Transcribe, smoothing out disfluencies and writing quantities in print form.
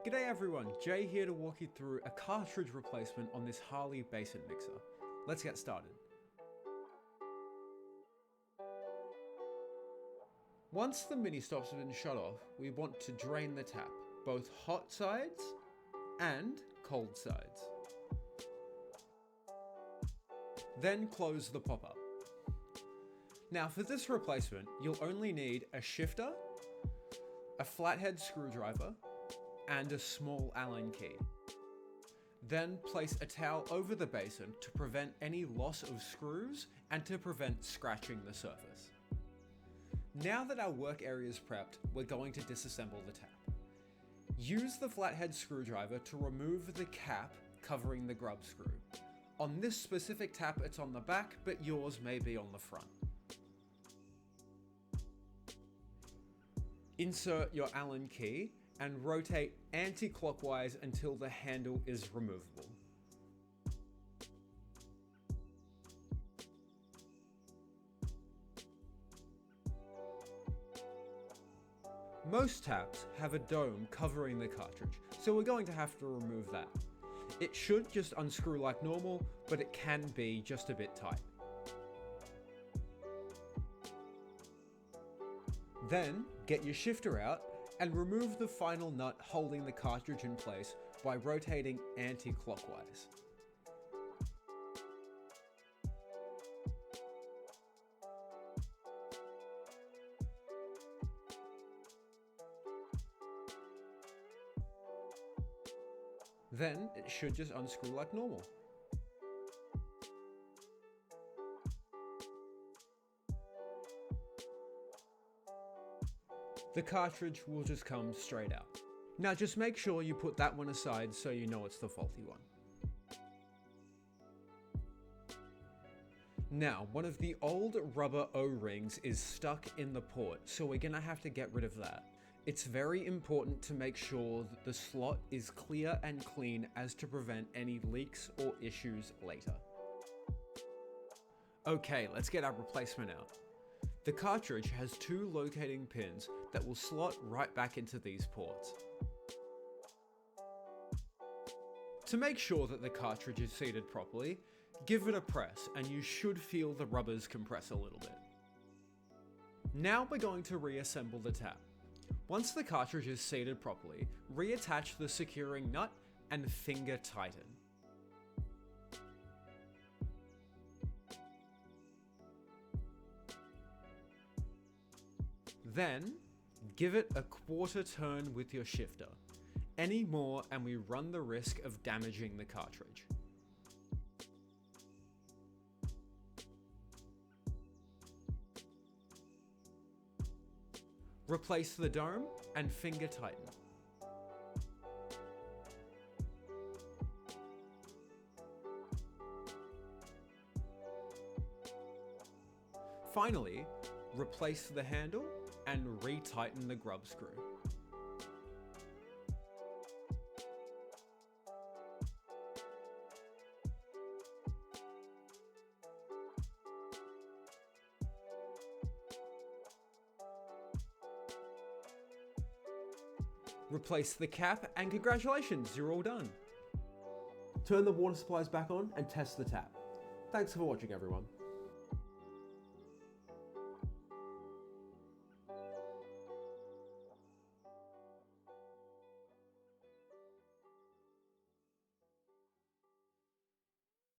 G'day everyone, Jay here to walk you through a cartridge replacement on this Hali Basin Mixer. Let's get started. Once the mini stops have been shut off, we want to drain the tap, both hot sides and cold sides. Then close the pop-up. Now for this replacement, you'll only need a shifter, a flathead screwdriver, and a small Allen key. Then place a towel over the basin to prevent any loss of screws and to prevent scratching the surface. Now that our work area is prepped, we're going to disassemble the tap. Use the flathead screwdriver to remove the cap covering the grub screw. On this specific tap it's on the back, but yours may be on the front. Insert your Allen key and rotate anti-clockwise until the handle is removable. Most taps have a dome covering the cartridge, so we're going to have to remove that. It should just unscrew like normal, but it can be just a bit tight. Then, get your shifter out and remove the final nut holding the cartridge in place by rotating anti-clockwise. Then, it should just unscrew like normal. The cartridge will just come straight out. Now just make sure you put that one aside so you know it's the faulty one. Now, one of the old rubber O-rings is stuck in the port, so we're gonna have to get rid of that. It's very important to make sure that the slot is clear and clean as to prevent any leaks or issues later. Okay, let's get our replacement out. The cartridge has two locating pins that will slot right back into these ports. To make sure that the cartridge is seated properly, give it a press and you should feel the rubbers compress a little bit. Now we're going to reassemble the tap. Once the cartridge is seated properly, reattach the securing nut and finger tighten. Then, give it a quarter turn with your shifter. Any more and we run the risk of damaging the cartridge. Replace the dome and finger tighten. Finally, replace the handle and retighten the grub screw. Replace the cap and congratulations, you're all done. Turn the water supplies back on and test the tap. Thanks for watching everyone.